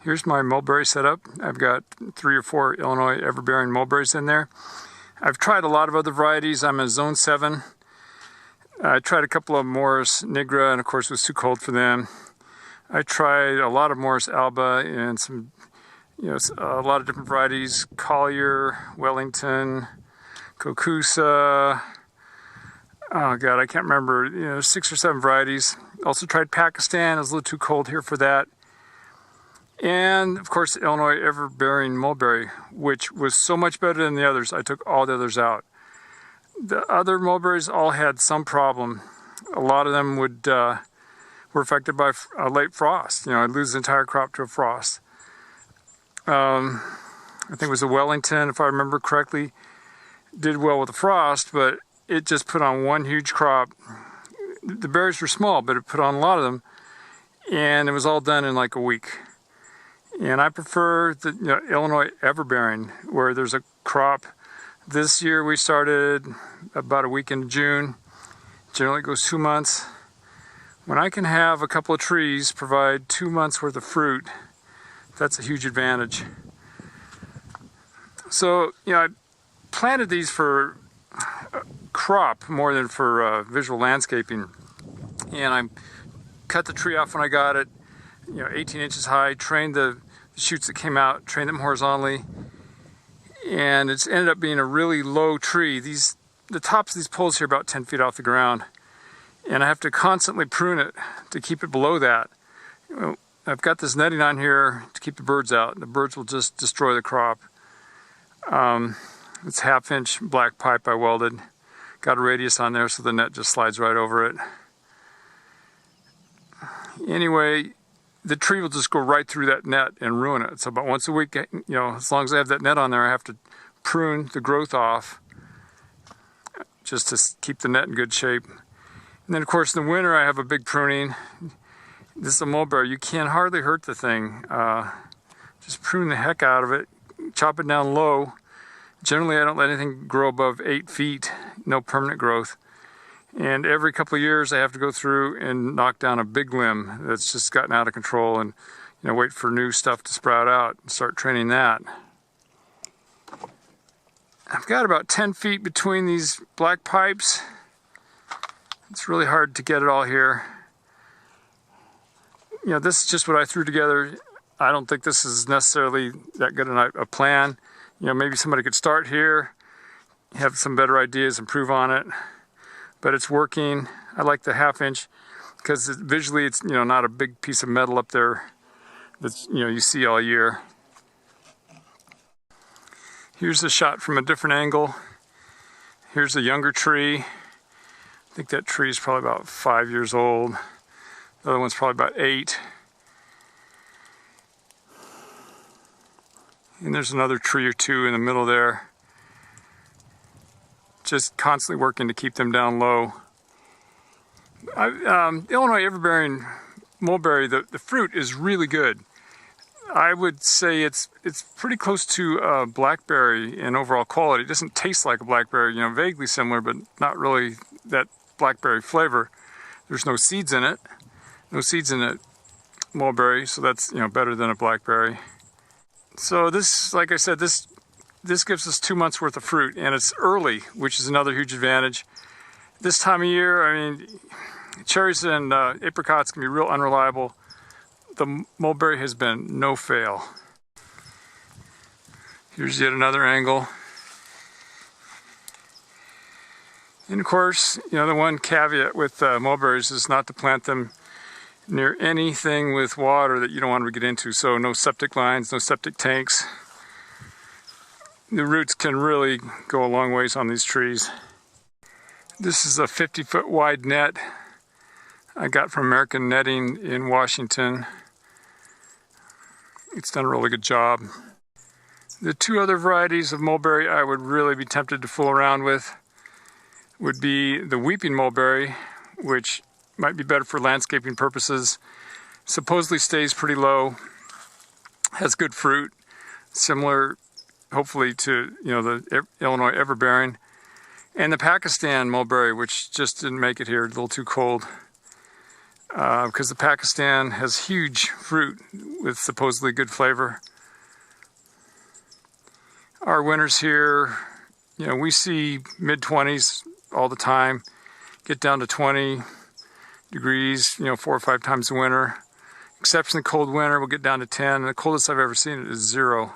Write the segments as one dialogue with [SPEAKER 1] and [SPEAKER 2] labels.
[SPEAKER 1] Here's my mulberry setup. I've got 3 or 4 Illinois Everbearing Mulberries in there. I've tried a lot of other varieties. I'm in Zone 7. I tried a couple of Morris Nigra, and of course it was too cold for them. I tried a lot of Morris Alba and some, a lot of different varieties. Collier, Wellington, Kokusa. Oh God, I can't remember. 6 or 7 varieties. Also tried Pakistan. It was a little too cold here for that. And of course, Illinois Everbearing Mulberry, which was so much better than the others. I took all the others out. The other mulberries all had some problem. A lot of them were affected by a late frost. I'd lose the entire crop to a frost. I think it was a Wellington, if I remember correctly, did well with the frost, but it just put on one huge crop. The berries were small, but it put on a lot of them, and it was all done in like a week. And I prefer the Illinois Everbearing, where there's a crop. This year we started about a week in June. Generally it goes 2 months. When I can have a couple of trees provide 2 months worth of fruit, that's a huge advantage. So, I planted these for crop more than for visual landscaping. And I cut the tree off when I got it, 18 inches high, trained the shoots that came out, trained them horizontally, and it's ended up being a really low tree. The tops of these poles here are about 10 feet off the ground, and I have to constantly prune it to keep it below that. I've got this netting on here to keep the birds out. The birds will just destroy the crop. It's 1/2-inch black pipe I welded. Got a radius on there so the net just slides right over it. Anyway, the tree will just go right through that net and ruin it. So about once a week, as long as I have that net on there, I have to prune the growth off just to keep the net in good shape. And then of course in the winter I have a big pruning. This is a mulberry. You can hardly hurt the thing. Just prune the heck out of it, chop it down low. Generally I don't let anything grow above 8 feet, no permanent growth. And every couple of years I have to go through and knock down a big limb that's just gotten out of control and wait for new stuff to sprout out and start training that. I've got about 10 feet between these black pipes. It's really hard to get it all here. This is just what I threw together. I don't think this is necessarily that good a plan. Maybe somebody could start here, have some better ideas, improve on it. But it's working. I like the 1/2-inch because visually it's not a big piece of metal up there that you see all year. Here's a shot from a different angle. Here's a younger tree. I think that tree is probably about 5 years old. The other one's probably about 8. And there's another tree or 2 in the middle there. Just constantly working to keep them down low. Illinois Everbearing Mulberry, the fruit is really good. I would say it's pretty close to blackberry in overall quality. It doesn't taste like a blackberry, vaguely similar, but not really that blackberry flavor. There's no seeds in it. No seeds in it, mulberry, so that's better than a blackberry. So this, like I said, this gives us 2 months worth of fruit, and it's early, which is another huge advantage. This time of year, cherries and apricots can be real unreliable. The mulberry has been no fail. Here's yet another angle. And of course, the one caveat with mulberries is not to plant them near anything with water that you don't want to get into. So no septic lines, no septic tanks. The roots can really go a long ways on these trees. This is a 50-foot wide net I got from American Netting in Washington. It's done a really good job. The 2 other varieties of mulberry I would really be tempted to fool around with would be the weeping mulberry, which might be better for landscaping purposes. Supposedly stays pretty low, has good fruit, similar hopefully to the Illinois Everbearing, and the Pakistan mulberry, which just didn't make it here, a little too cold. because the Pakistan has huge fruit with supposedly good flavor. Our winters here, we see mid-20s all the time, get down to 20 degrees, 4 or 5 times a winter. Exceptionally cold winter, we'll get down to 10, and the coldest I've ever seen it is 0.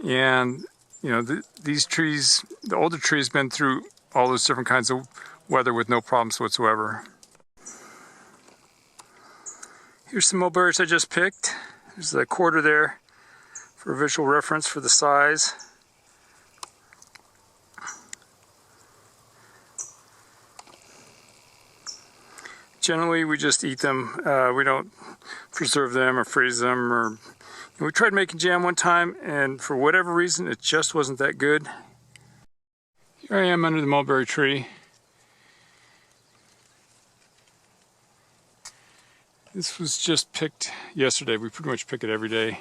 [SPEAKER 1] And, these trees, the older trees, been through all those different kinds of weather with no problems whatsoever. Here's some mulberries I just picked. There's a quarter there for visual reference for the size. Generally, we just eat them. We don't preserve them or freeze them. Or we tried making jam one time, and for whatever reason, it just wasn't that good. Here I am under the mulberry tree. This was just picked yesterday. We pretty much pick it every day.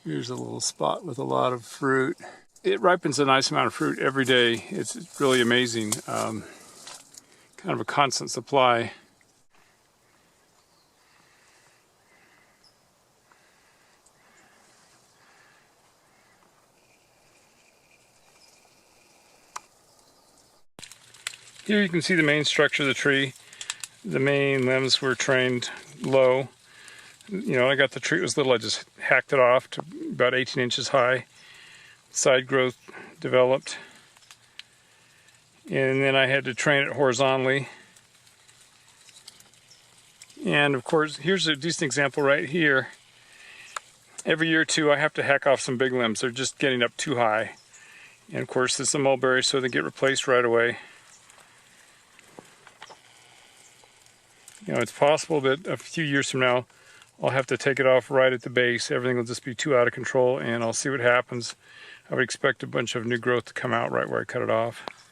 [SPEAKER 1] Here's a little spot with a lot of fruit. It ripens a nice amount of fruit every day. It's really amazing. Kind of a constant supply. Here you can see the main structure of the tree. The main limbs were trained low. I got the tree, it was little, I just hacked it off to about 18 inches high. Side growth developed. And then I had to train it horizontally. And of course, here's a decent example right here. Every year or two, I have to hack off some big limbs. They're just getting up too high. And of course, this is a mulberry, so they get replaced right away. It's possible that a few years from now, I'll have to take it off right at the base. Everything will just be too out of control, and I'll see what happens. I would expect a bunch of new growth to come out right where I cut it off.